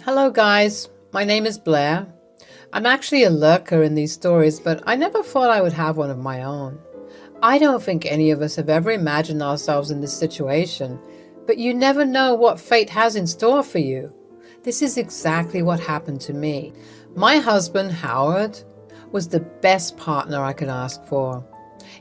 Hello guys, my name is Blair. I'm actually a lurker in these stories, but I never thought I would have one of my own. I don't think any of us have ever imagined ourselves in this situation, but you never know what fate has in store for you. This is exactly what happened to me. My husband, Howard, was the best partner I could ask for.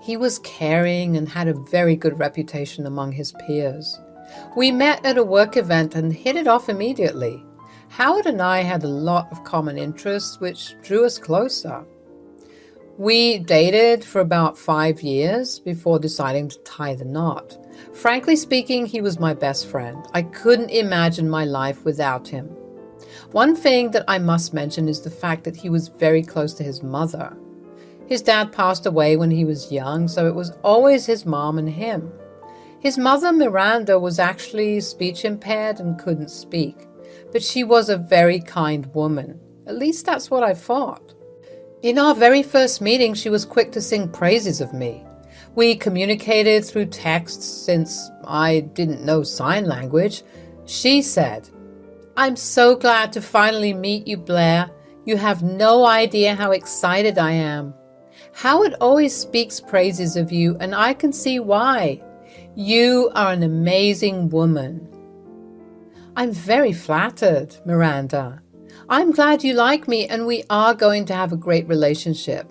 He was caring and had a very good reputation among his peers. We met at a work event and hit it off immediately. Howard and I had a lot of common interests, which drew us closer. We dated for about 5 years before deciding to tie the knot. Frankly speaking, he was my best friend. I couldn't imagine my life without him. One thing that I must mention is the fact that he was very close to his mother. His dad passed away when he was young, so it was always his mom and him. His mother, Miranda, was actually speech impaired and couldn't speak. But she was a very kind woman. At least that's what I thought. In our very first meeting, she was quick to sing praises of me. We communicated through texts since I didn't know sign language. She said, "I'm so glad to finally meet you, Blair. You have no idea how excited I am. Howard always speaks praises of you, and I can see why. You are an amazing woman." "I'm very flattered, Miranda. I'm glad you like me and we are going to have a great relationship.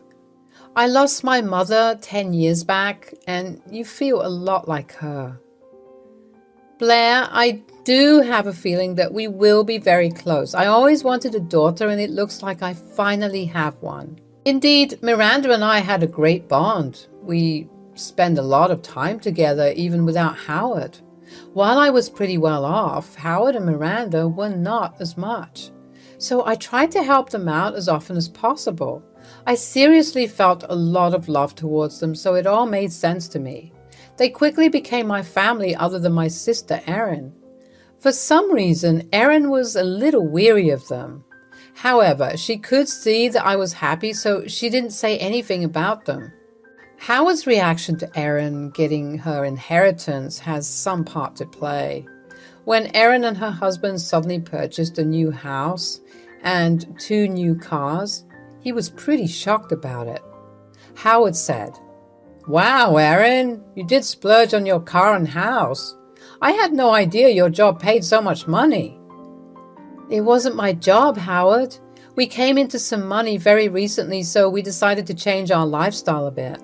I lost my mother 10 years back and you feel a lot like her." "Blair, I do have a feeling that we will be very close. I always wanted a daughter and it looks like I finally have one." Indeed, Miranda and I had a great bond. We spend a lot of time together even without Howard. While I was pretty well off, Howard and Miranda were not as much. So I tried to help them out as often as possible. I seriously felt a lot of love towards them, so it all made sense to me. They quickly became my family other than my sister, Erin. For some reason, Erin was a little weary of them. However, she could see that I was happy, so she didn't say anything about them. Howard's reaction to Erin getting her inheritance has some part to play. When Erin and her husband suddenly purchased a new house and 2 new cars, he was pretty shocked about it. Howard said, "Wow, Erin, you did splurge on your car and house. I had no idea your job paid so much money." "It wasn't my job, Howard. We came into some money very recently, so we decided to change our lifestyle a bit."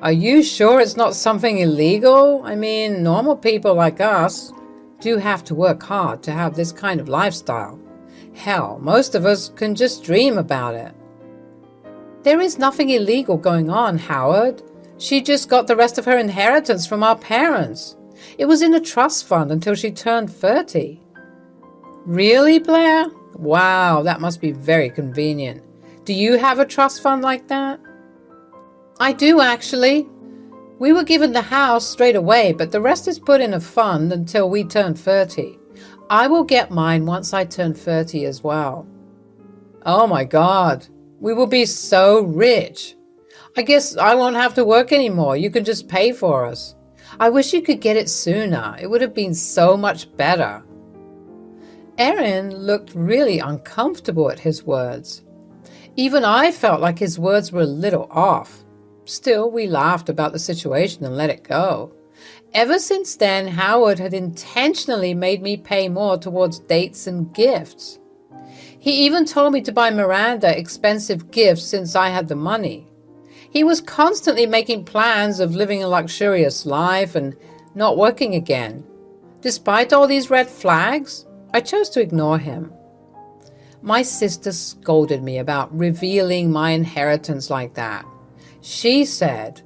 "Are you sure it's not something illegal? I mean, normal people like us do have to work hard to have this kind of lifestyle. Hell, most of us can just dream about it." "There is nothing illegal going on, Howard. She just got the rest of her inheritance from our parents. It was in a trust fund until she turned 30. "Really, Blair? Wow, that must be very convenient. Do you have a trust fund like that?" "I do, actually. We were given the house straight away, but the rest is put in a fund until we turn 30. I will get mine once I turn 30 as well." "Oh my God, we will be so rich. I guess I won't have to work anymore. You can just pay for us. I wish you could get it sooner. It would have been so much better." Erin looked really uncomfortable at his words. Even I felt like his words were a little off. Still, we laughed about the situation and let it go. Ever since then, Howard had intentionally made me pay more towards dates and gifts. He even told me to buy Miranda expensive gifts since I had the money. He was constantly making plans of living a luxurious life and not working again. Despite all these red flags, I chose to ignore him. My sister scolded me about revealing my inheritance like that. She said,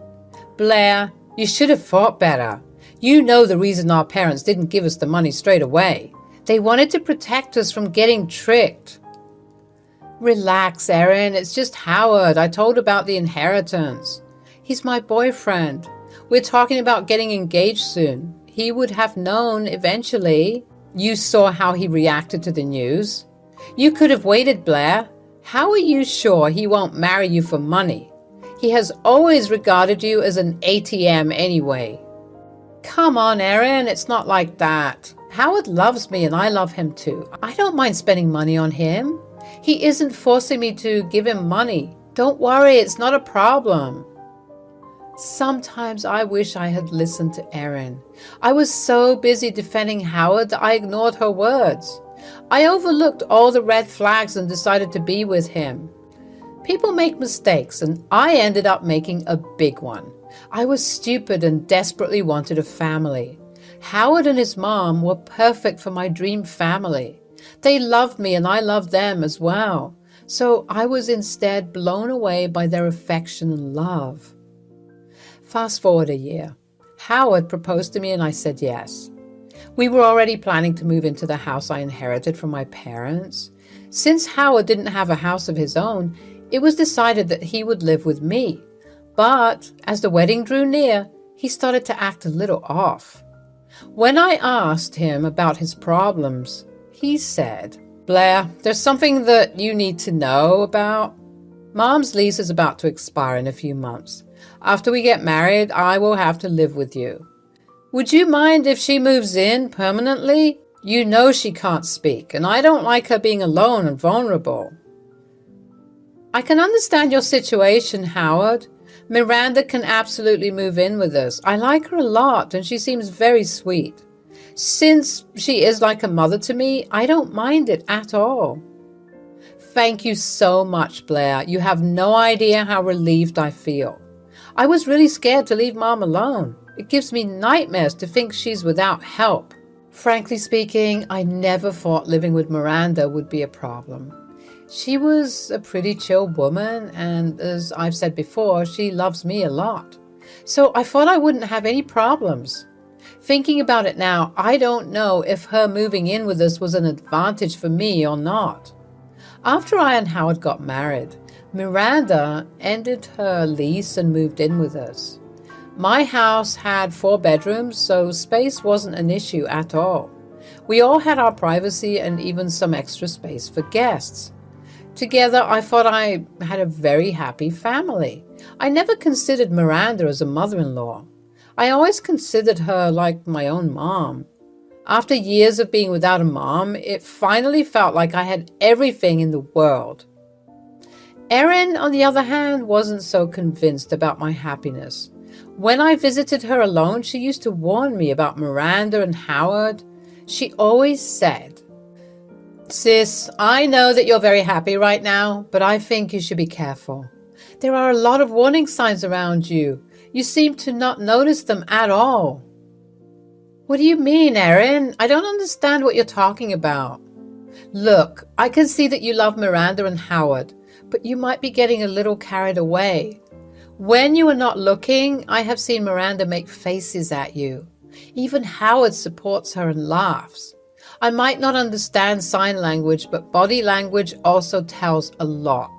"Blair, you should have thought better. You know the reason our parents didn't give us the money straight away. They wanted to protect us from getting tricked." "Relax, Erin. It's just Howard. I told about the inheritance. He's my boyfriend. We're talking about getting engaged soon. He would have known eventually." "You saw how he reacted to the news. You could have waited, Blair. How are you sure he won't marry you for money? He has always regarded you as an ATM anyway." "Come on, Erin. It's not like that. Howard loves me and I love him too. I don't mind spending money on him. He isn't forcing me to give him money. Don't worry, it's not a problem. Sometimes I wish I had listened to Erin. I was so busy defending Howard that I ignored her words. I overlooked all the red flags and decided to be with him. People make mistakes, and I ended up making a big one. I was stupid and desperately wanted a family. Howard and his mom were perfect for my dream family. They loved me and I loved them as well. So I was instead blown away by their affection and love. Fast forward a year. Howard proposed to me and I said yes. We were already planning to move into the house I inherited from my parents. Since Howard didn't have a house of his own, it was decided that he would live with me. But as the wedding drew near, he started to act a little off. When I asked him about his problems, he said, "Blair, there's something that you need to know about. Mom's lease is about to expire in a few months. After we get married, I will have to live with you. Would you mind if she moves in permanently? You know she can't speak, and I don't like her being alone and vulnerable." "I can understand your situation, Howard. Miranda can absolutely move in with us. I like her a lot, and she seems very sweet. Since she is like a mother to me, I don't mind it at all." "Thank you so much, Blair. You have no idea how relieved I feel. I was really scared to leave Mom alone. It gives me nightmares to think she's without help. Frankly speaking, I never thought living with Miranda would be a problem. She was a pretty chill woman, and as I've said before, she loves me a lot. So I thought I wouldn't have any problems. Thinking about it now, I don't know if her moving in with us was an advantage for me or not. After I and Howard got married, Miranda ended her lease and moved in with us. My house had 4 bedrooms, so space wasn't an issue at all. We all had our privacy and even some extra space for guests. Together, I thought I had a very happy family. I never considered Miranda as a mother-in-law. I always considered her like my own mom. After years of being without a mom, it finally felt like I had everything in the world. Erin, on the other hand, wasn't so convinced about my happiness. When I visited her alone, she used to warn me about Miranda and Howard. She always said, "Sis, I know that you're very happy right now, but I think you should be careful. There are a lot of warning signs around you. You seem to not notice them at all." "What do you mean, Erin? I don't understand what you're talking about." "Look, I can see that you love Miranda and Howard, but you might be getting a little carried away. When you are not looking, I have seen Miranda make faces at you. Even Howard supports her and laughs. I might not understand sign language, but body language also tells a lot."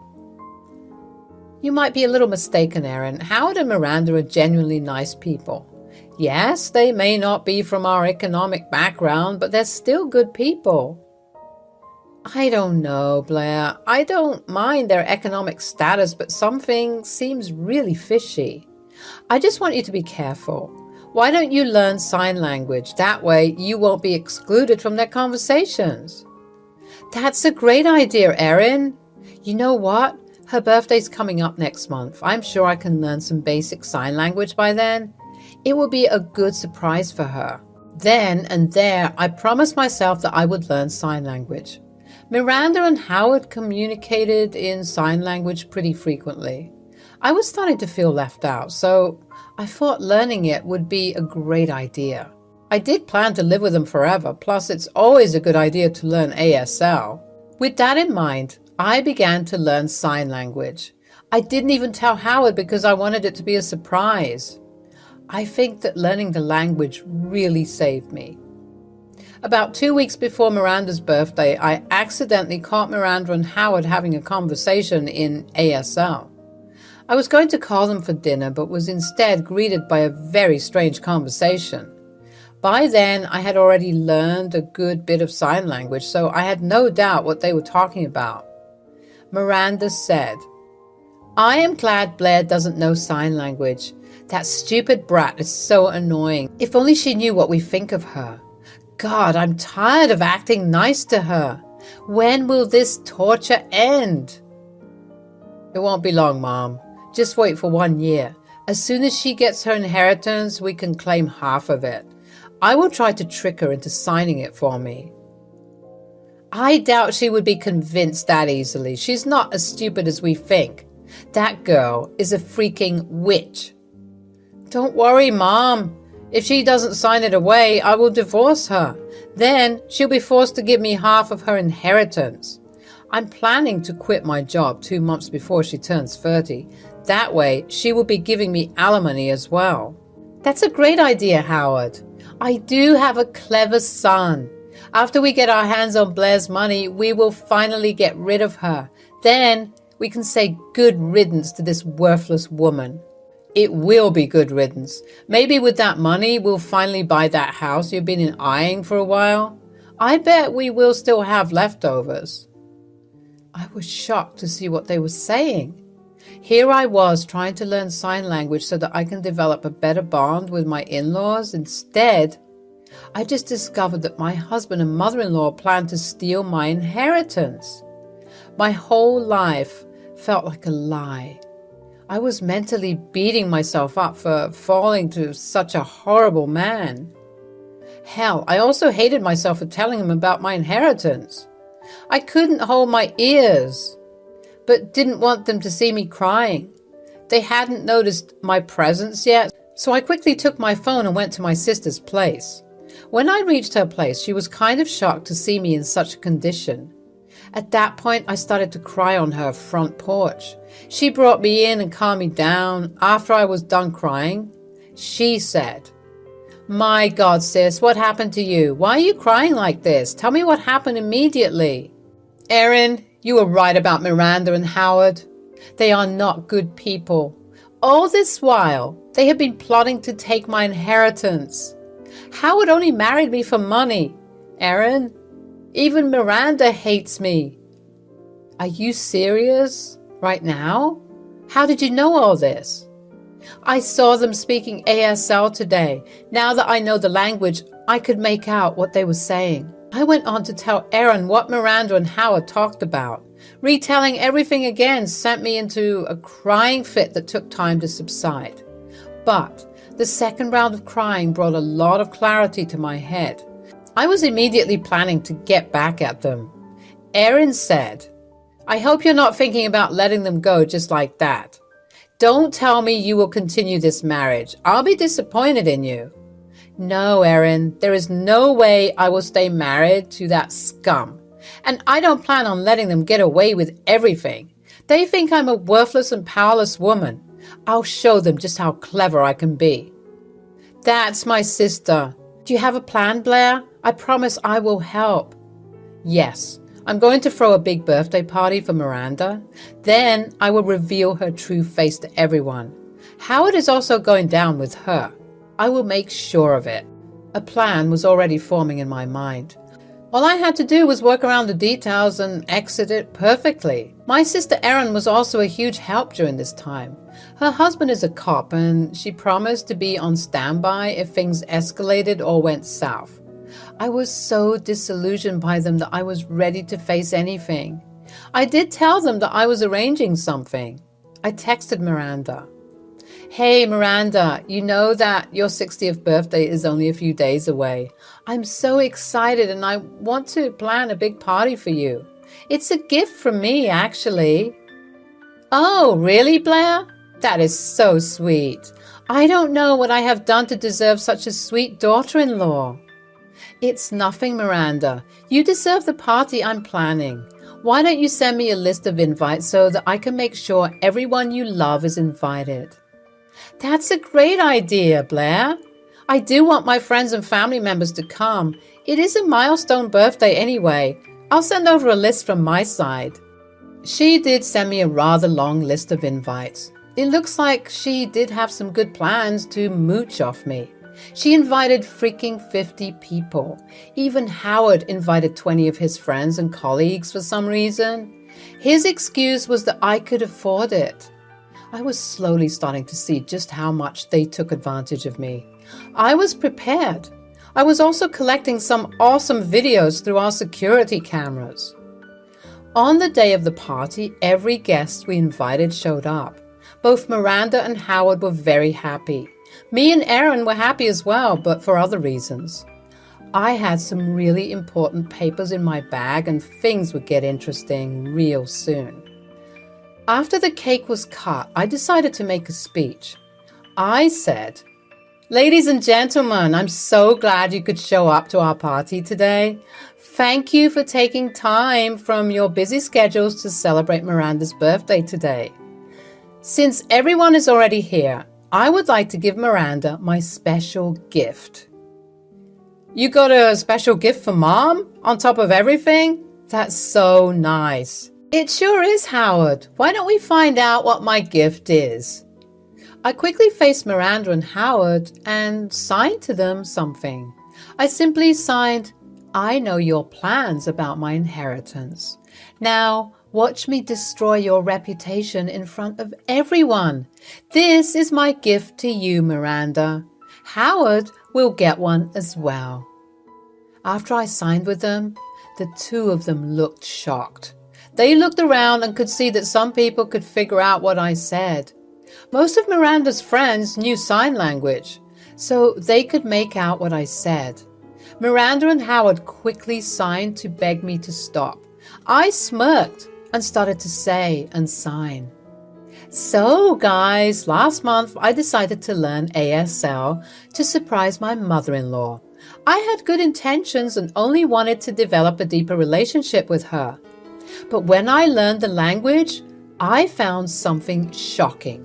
"You might be a little mistaken, Erin. Howard and Miranda are genuinely nice people. Yes, they may not be from our economic background, but they're still good people." "I don't know, Blair. I don't mind their economic status, but something seems really fishy. I just want you to be careful. Why don't you learn sign language? That way you won't be excluded from their conversations." "That's a great idea, Erin. You know what? Her birthday's coming up next month. I'm sure I can learn some basic sign language by then. It will be a good surprise for her." Then and there, I promised myself that I would learn sign language. Miranda and Howard communicated in sign language pretty frequently. I was starting to feel left out, so I thought learning it would be a great idea. I did plan to live with them forever, plus it's always a good idea to learn ASL. With that in mind, I began to learn sign language. I didn't even tell Howard because I wanted it to be a surprise. I think that learning the language really saved me. About 2 weeks before Miranda's birthday, I accidentally caught Miranda and Howard having a conversation in ASL. I was going to call them for dinner, but was instead greeted by a very strange conversation. By then, I had already learned a good bit of sign language, so I had no doubt what they were talking about. Miranda said, "I am glad Blair doesn't know sign language. That stupid brat is so annoying. If only she knew what we think of her. God, I'm tired of acting nice to her. When will this torture end? It won't be long, Mom. Just wait for 1 year. As soon as she gets her inheritance, we can claim half of it. I will try to trick her into signing it for me. I doubt she would be convinced that easily. She's not as stupid as we think. That girl is a freaking witch. Don't worry, Mom. If she doesn't sign it away, I will divorce her. Then she'll be forced to give me half of her inheritance. I'm planning to quit my job 2 months before she turns 30. That way, she will be giving me alimony as well. That's a great idea, Howard. I do have a clever son. After we get our hands on Blair's money, we will finally get rid of her. Then we can say good riddance to this worthless woman. It will be good riddance. Maybe with that money, we'll finally buy that house you've been eyeing for a while. I bet we will still have leftovers. I was shocked to see what they were saying. Here I was trying to learn sign language so that I can develop a better bond with my in-laws. Instead, I just discovered that my husband and mother-in-law planned to steal my inheritance. My whole life felt like a lie. I was mentally beating myself up for falling to such a horrible man. Hell, I also hated myself for telling him about my inheritance. I couldn't hold my ears, but didn't want them to see me crying. They hadn't noticed my presence yet, so I quickly took my phone and went to my sister's place. When I reached her place, she was kind of shocked to see me in such a condition. At that point, I started to cry on her front porch. She brought me in and calmed me down. After I was done crying, she said, "My God, sis, what happened to you? Why are you crying like this? Tell me what happened immediately." "Erin, you were right about Miranda and Howard. They are not good people. All this while, they have been plotting to take my inheritance. Howard only married me for money. Erin, even Miranda hates me." "Are you serious? Right now? How did you know all this?" "I saw them speaking ASL today. Now that I know the language, I could make out what they were saying." I went on to tell Erin what Miranda and Howard talked about. Retelling everything again sent me into a crying fit that took time to subside. But the second round of crying brought a lot of clarity to my head. I was immediately planning to get back at them. Erin said, "I hope you're not thinking about letting them go just like that. Don't tell me you will continue this marriage. I'll be disappointed in you." "No, Erin, there is no way I will stay married to that scum. And I don't plan on letting them get away with everything. They think I'm a worthless and powerless woman. I'll show them just how clever I can be." "That's my sister. Do you have a plan, Blair? I promise I will help." "Yes, I'm going to throw a big birthday party for Miranda. Then I will reveal her true face to everyone. Howard is also going down with her. I will make sure of it." A plan was already forming in my mind. All I had to do was work around the details and exit it perfectly. My sister Erin was also a huge help during this time. Her husband is a cop, and she promised to be on standby if things escalated or went south. I was so disillusioned by them that I was ready to face anything. I did tell them that I was arranging something. I texted Miranda. "Hey, Miranda, you know that your 60th birthday is only a few days away. I'm so excited and I want to plan a big party for you. It's a gift from me, actually." "Oh, really, Blair? That is so sweet. I don't know what I have done to deserve such a sweet daughter-in-law." "It's nothing, Miranda. You deserve the party I'm planning. Why don't you send me a list of invites so that I can make sure everyone you love is invited?" "That's a great idea, Blair. I do want my friends and family members to come. It is a milestone birthday anyway. I'll send over a list from my side." She did send me a rather long list of invites. It looks like she did have some good plans to mooch off me. She invited freaking 50 people. Even Howard invited 20 of his friends and colleagues for some reason. His excuse was that I could afford it. I was slowly starting to see just how much they took advantage of me. I was prepared. I was also collecting some awesome videos through our security cameras. On the day of the party, every guest we invited showed up. Both Miranda and Howard were very happy. Me and Aaron were happy as well, but for other reasons. I had some really important papers in my bag and things would get interesting real soon. After the cake was cut, I decided to make a speech. I said, "Ladies and gentlemen, I'm so glad you could show up to our party today. Thank you for taking time from your busy schedules to celebrate Miranda's birthday today. Since everyone is already here, I would like to give Miranda my special gift." "You got a special gift for Mom? On top of everything? That's so nice." "It sure is, Howard. Why don't we find out what my gift is?" I quickly faced Miranda and Howard and signed to them something. I simply signed, "I know your plans about my inheritance. Now, watch me destroy your reputation in front of everyone. This is my gift to you, Miranda. Howard will get one as well." After I signed with them, the two of them looked shocked. They looked around and could see that some people could figure out what I said. Most of Miranda's friends knew sign language, so they could make out what I said. Miranda and Howard quickly signed to beg me to stop. I smirked and started to say and sign. "So guys, last month I decided to learn ASL to surprise my mother-in-law. I had good intentions and only wanted to develop a deeper relationship with her. But when I learned the language, I found something shocking.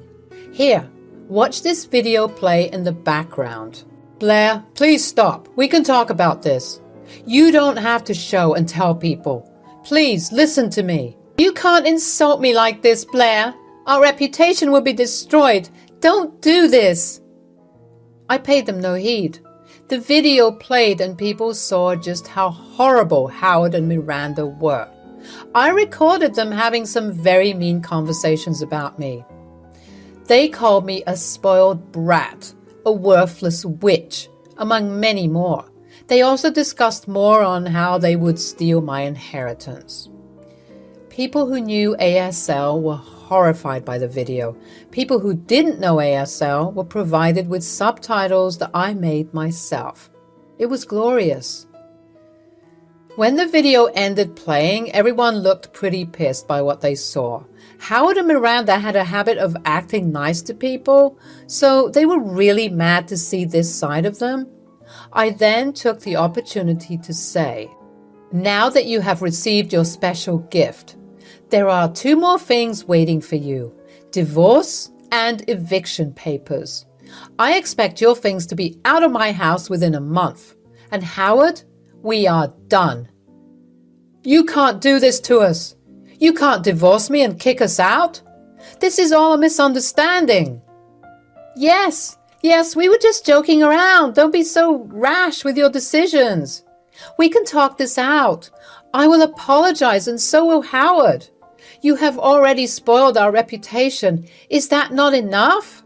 Here, watch this video play in the background." "Blair, please stop. We can talk about this. You don't have to show and tell people. Please listen to me." "You can't insult me like this, Blair. Our reputation will be destroyed. Don't do this." I paid them no heed. The video played and people saw just how horrible Howard and Miranda were. I recorded them having some very mean conversations about me. They called me a spoiled brat, a worthless witch, among many more. They also discussed more on how they would steal my inheritance. People who knew ASL were horrified by the video. People who didn't know ASL were provided with subtitles that I made myself. It was glorious. When the video ended playing, everyone looked pretty pissed by what they saw. Howard and Miranda had a habit of acting nice to people, so they were really mad to see this side of them. I then took the opportunity to say, "Now that you have received your special gift, there are two more things waiting for you: divorce and eviction papers. I expect your things to be out of my house within a month. And Howard, we are done." "You can't do this to us. You can't divorce me and kick us out. This is all a misunderstanding." Yes, we were just joking around. Don't be so rash with your decisions. We can talk this out. I will apologize and so will Howard. You have already spoiled our reputation. Is that not enough?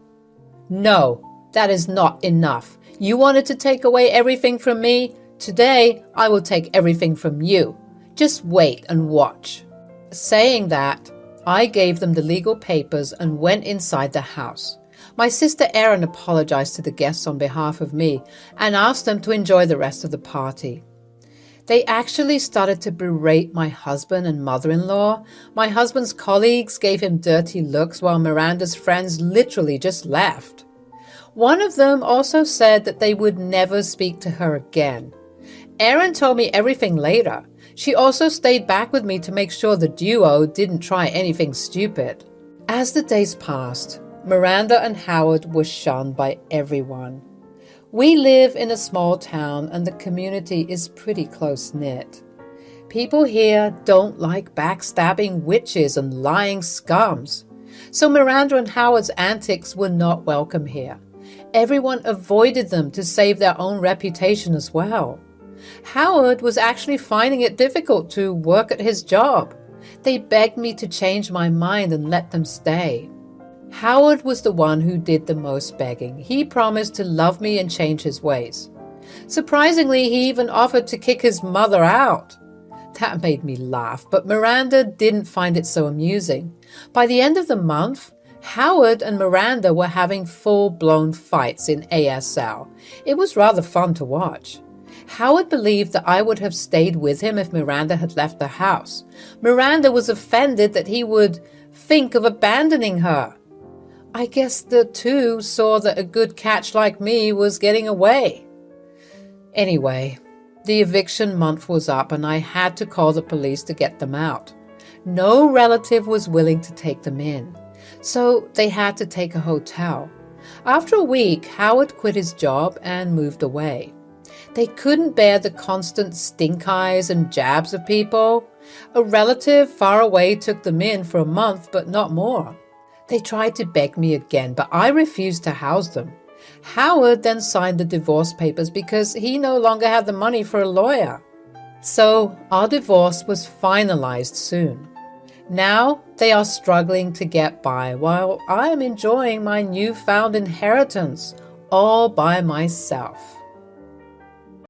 No, that is not enough. You wanted to take away everything from me. Today, I will take everything from you. Just wait and watch. Saying that, I gave them the legal papers and went inside the house. My sister Erin apologized to the guests on behalf of me and asked them to enjoy the rest of the party. They actually started to berate my husband and mother-in-law. My husband's colleagues gave him dirty looks while Miranda's friends literally just left. One of them also said that they would never speak to her again. Erin told me everything later. She also stayed back with me to make sure the duo didn't try anything stupid. As the days passed, Miranda and Howard were shunned by everyone. We live in a small town and the community is pretty close-knit. People here don't like backstabbing witches and lying scums. So Miranda and Howard's antics were not welcome here. Everyone avoided them to save their own reputation as well. Howard was actually finding it difficult to work at his job. They begged me to change my mind and let them stay. Howard was the one who did the most begging. He promised to love me and change his ways. Surprisingly, he even offered to kick his mother out. That made me laugh, but Miranda didn't find it so amusing. By the end of the month, Howard and Miranda were having full-blown fights in ASL. It was rather fun to watch. Howard believed that I would have stayed with him if Miranda had left the house. Miranda was offended that he would think of abandoning her. I guess the two saw that a good catch like me was getting away. Anyway, the eviction month was up and I had to call the police to get them out. No relative was willing to take them in, so they had to take a hotel. After a week, Howard quit his job and moved away. They couldn't bear the constant stink eyes and jabs of people. A relative far away took them in for a month, but not more. They tried to beg me again, but I refused to house them. Howard then signed the divorce papers because he no longer had the money for a lawyer. So our divorce was finalized soon. Now they are struggling to get by while I am enjoying my newfound inheritance all by myself.